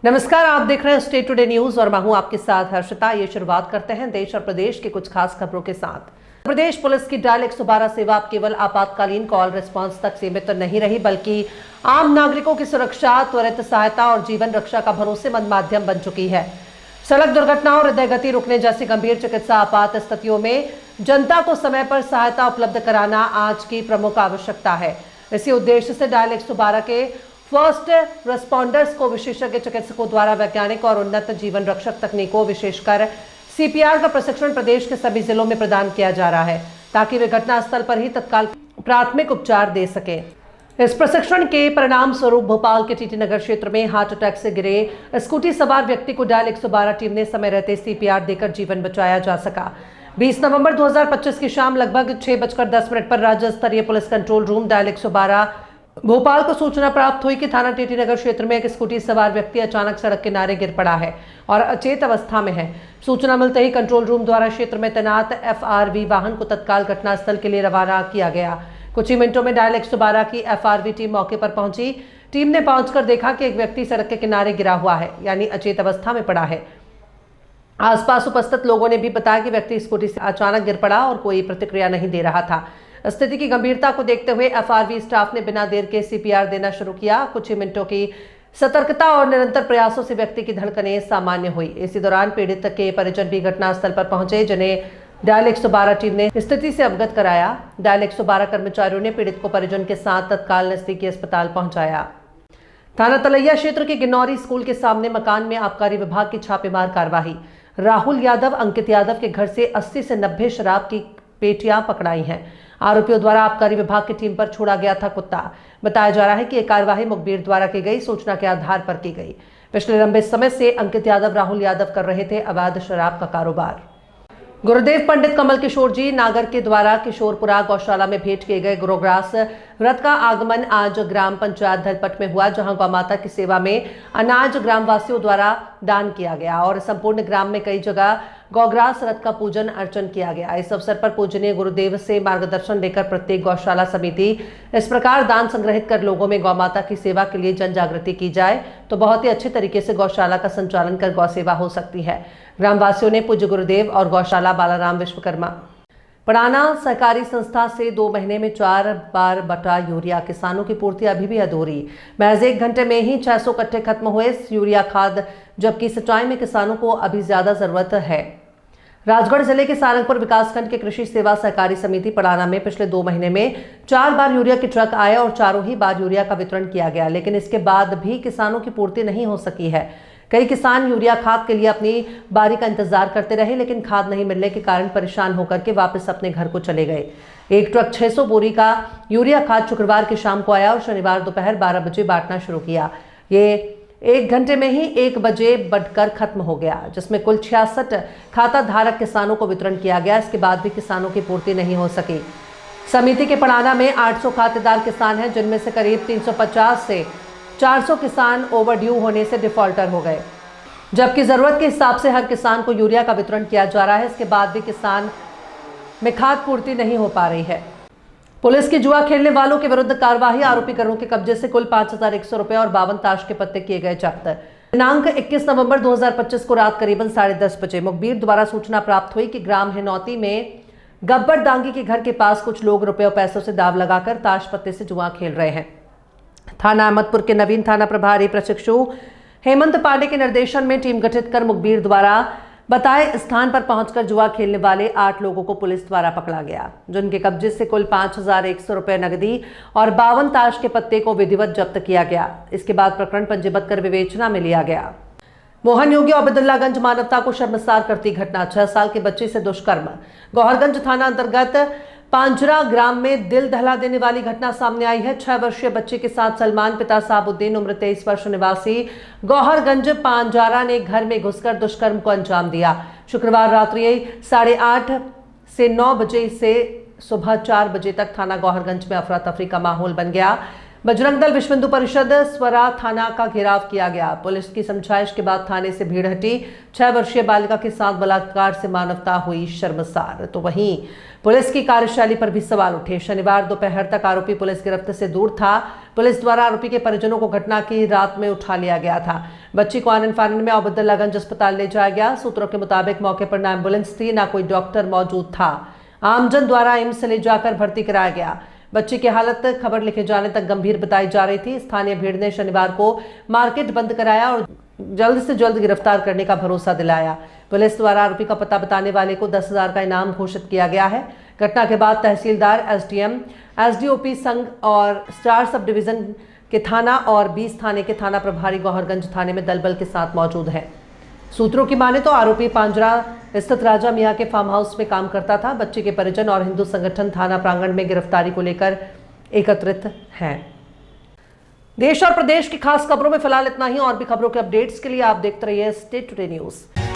नमस्कार, आप देख रहे हैं स्टेट टुडे न्यूज और मैं हूं आपके साथ हर्षिता। ये शुरुआत करते हैं देश और प्रदेश की कुछ खास खबरों के साथ। प्रदेश पुलिस की डायल 112 सेवा अब केवल आपातकालीन कॉल रिस्पांस तक सीमित तो नहीं रही, बल्कि आम नागरिकों की सुरक्षा, त्वरित सहायता और जीवन रक्षा का भरोसेमंद माध्यम बन चुकी है। सड़क दुर्घटनाओं, हृदय गति रुकने जैसी गंभीर चिकित्सा आपात स्थितियों में जनता को समय पर सहायता उपलब्ध कराना आज की प्रमुख आवश्यकता है। इसी उद्देश्य से डायल 112 के फर्स्ट रेस्पॉन्डर्स को विशेषज्ञ चिकित्सकों द्वारा वैज्ञानिक और उन्नत जीवन रक्षक तकनीकों, विशेषकर सीपीआर का प्रशिक्षण प्रदेश के सभी जिलों में प्रदान किया जा रहा है, ताकि वे घटनास्थल पर ही तत्काल प्राथमिक उपचार दे सके। इस प्रशिक्षण के परिणाम स्वरूप भोपाल के टीटी नगर क्षेत्र में हार्ट अटैक से गिरे स्कूटी सवार व्यक्ति को डायल 112 टीम ने समय रहते सीपीआर देकर जीवन बचाया जा सका। 20 नवंबर 2025 की शाम लगभग 6:10 पर राज्य स्तरीय police control room dial 112 Bhopal को सूचना प्राप्त हुई कि थाना टीटी नगर क्षेत्र में एक स्कूटी सवार व्यक्ति अचानक सड़क किनारे गिर पड़ा है और अचेत अवस्था में है। सूचना मिलते ही कंट्रोल रूम द्वारा क्षेत्र में तैनात FRV वाहन को तत्काल घटनास्थल के लिए रवाना किया गया। कुछ ही मिनटों में डायल 112 की FRV टीम मौके पर पहुंची। टीम ने पहुंचकर देखा कि एक व्यक्ति सड़क के किनारे गिरा हुआ है, यानी अचेत अवस्था में पड़ा है। आसपास उपस्थित लोगों ने भी बताया कि व्यक्ति स्कूटी से अचानक गिर पड़ा और कोई प्रतिक्रिया नहीं दे रहा था। स्थिति की गंभीरता को देखते हुए FRV स्टाफ ने बिना देर के CPR देना शुरू किया। कुछ ही मिनटों की सतर्कता और निरंतर प्रयासों से व्यक्ति की धड़कनें सामान्य हुई। इसी दौरान पीड़ित के परिजन भी घटनास्थल पर पहुंचे, जिन्हें डायल 112 टीम ने स्थिति से अवगत कराया। डायल 112 कर्मचारियों ने पीड़ित को परिजन के साथ तत्काल नजदीकी अस्पताल पहुंचाया। थाना तलैया क्षेत्र के गिन्नौरी स्कूल के सामने मकान में आबकारी विभाग की छापेमार कार्रवाई। राहुल यादव, अंकित यादव के घर से 80 से 90 शराब की पेटियां पकड़ाई हैं। आरोपियों द्वारा आबकारी विभाग की टीम पर छोड़ा गया था कुत्ता। बताया जा रहा है कि यह कार्यवाही मुखबिर द्वारा की गई सूचना के आधार पर की गई। पिछले लंबे समय से अंकित यादव, राहुल यादव कर रहे थे अवैध शराब का कारोबार। गुरुदेव पंडित कमल किशोर जी नागर के द्वारा किशोरपुरा गौशाला में भेंट किए गए गौग्रास रथ का आगमन आज ग्राम पंचायत धलपट में हुआ, जहां गौ माता की सेवा में अनाज ग्रामवासियों द्वारा दान किया गया और संपूर्ण ग्राम में कई जगह गौग्रास रथ का पूजन अर्चन किया गया। इस अवसर पर पूजनीय गुरुदेव से मार्गदर्शन लेकर प्रत्येक गौशाला समिति इस प्रकार दान संग्रहित कर लोगों में गौ माता की सेवा के लिए जन जागृति की जाए तो बहुत ही अच्छे तरीके से गौशाला का संचालन कर गौ सेवा हो सकती है। ग्रामवासियों ने पूज्य गुरुदेव और गौशाला बालाराम विश्वकर्मा पड़ाना सहकारी संस्था से 2 महीने में 4 बार बटा यूरिया किसानों की पूर्ति अभी भी अधूरी। महज 1 घंटे में ही 600 कट्टे खत्म हुए यूरिया खाद, जबकि सिंचाई में किसानों को अभी ज्यादा जरूरत है। राजगढ़ जिले के सारंगपुर विकासखंड के कृषि सेवा सहकारी समिति पड़ाना में पिछले 2 महीने में 4 बार यूरिया के ट्रक आए और चारों ही बार यूरिया का वितरण किया गया, लेकिन इसके बाद भी किसानों की पूर्ति नहीं हो सकी है। कई किसान यूरिया खाद के लिए अपनी बारी का इंतजार करते रहे, लेकिन खाद नहीं मिलने के कारण परेशान होकर के वापस अपने घर को चले गए। एक ट्रक 600 बोरी का यूरिया खाद शुक्रवार की शाम को आया और शनिवार दोपहर 12 बजे बांटना शुरू किया। ये 1 घंटे में ही 1 बजे बढ़कर खत्म हो गया, जिसमें कुल 66 खाता धारक किसानों को वितरण किया गया। इसके बाद भी किसानों की पूर्ति नहीं हो सकी। समिति के पड़ाना में 800 खातेदार किसान हैं, जिनमें से करीब 350 से 400 किसान ओवरड्यू होने से डिफॉल्टर हो गए, जबकि जरूरत के हिसाब से हर किसान को यूरिया का वितरण किया जा रहा है। इसके बाद भी किसान में खाद पूर्ति नहीं हो पा रही है। पुलिस की जुआ खेलने वालों के विरुद्ध कार्रवाई। आरोपी करों के कब्जे से कुल 5100 रुपए और 52 ताश के पत्ते किए गए जब्त। दिनांक 21 नवंबर 2025 को रात करीबन 10:30 बजे मुखबिर द्वारा सूचना प्राप्त हुई कि ग्राम हिनौती में गब्बर डांगी के घर के पास कुछ लोग रुपए और पैसों से दाव लगाकर ताश पत्ते से जुआ खेल रहे हैं। थाना अहमदपुर के नवीन थाना प्रभारी प्रशिक्षु हेमंत पांडे के निर्देशन में टीम गठित कर मुखबिर द्वारा बताए स्थान पर पहुंचकर जुआ खेलने वाले 8 लोगों को पुलिस द्वारा पकड़ा गया, जिनके कब्जे से कुल 5100 रुपए नकदी और 52 ताश के पत्ते को विधिवत जब्त किया गया। इसके बाद प्रकरण पंजीबद्ध कर विवेचना में लिया गया। मोहन योगी अब्दुल्लागंज मानवता को शर्मसार करती घटना। 6 साल के बच्चे से दुष्कर्म। गौहरगंज थाना अंतर्गत पांजरा ग्राम में दिल दहला देने वाली घटना सामने आई है। 6 वर्षीय बच्चे के साथ सलमान पिता साबुद्दीन उम्र 23 वर्ष निवासी गौहरगंज पांजारा ने घर में घुसकर दुष्कर्म को अंजाम दिया। शुक्रवार रात्रि 8:30 से 9 बजे से सुबह 4 बजे तक थाना गौहरगंज में अफरा तफरी का माहौल बन गया। बजरंग दल विश्व हिंदू परिषद स्वरा थाना का घेराव किया गया। पुलिस की समझाइश के बाद थाने से भीड़ हटी। 6 वर्षीय बालिका के साथ बलात्कार से मानवता हुई शर्मसार। तो वहीं पुलिस की कार्यशैली पर भी सवाल उठे। शनिवार दोपहर तक आरोपी पुलिस गिरफ्त से दूर था। पुलिस द्वारा आरोपी के परिजनों को घटना की रात में उठा लिया गया था। बच्ची को आनन फानन में अब्दुल्लागंज अस्पताल ले जाया गया। सूत्रों के मुताबिक मौके पर न एम्बुलेंस थी, न कोई डॉक्टर मौजूद था। आमजन द्वारा एम्स ले जाकर भर्ती कराया गया। बच्ची की हालत खबर लिखे जाने तक गंभीर बताई जा रही थी। स्थानीय भीड़ ने शनिवार को मार्केट बंद कराया और जल्द से जल्द गिरफ्तार करने का भरोसा दिलाया। पुलिस द्वारा आरोपी का पता बताने वाले को 10,000 का इनाम घोषित किया गया है। घटना के बाद तहसीलदार, एसडीएम, एसडीओपी संघ और स्टार सब डिवीजन के थाना और 20 थाने के थाना प्रभारी गौहरगंज थाने में दल बल के साथ मौजूद हैं। सूत्रों की माने तो आरोपी पांजरा स्थित राजा मियां के फार्म हाउस में काम करता था। बच्चे के परिजन और हिंदू संगठन थाना प्रांगण में गिरफ्तारी को लेकर एकत्रित हैं। देश और प्रदेश की खास खबरों में फिलहाल इतना ही। और भी खबरों के अपडेट्स के लिए आप देखते रहिए स्टेट टुडे न्यूज।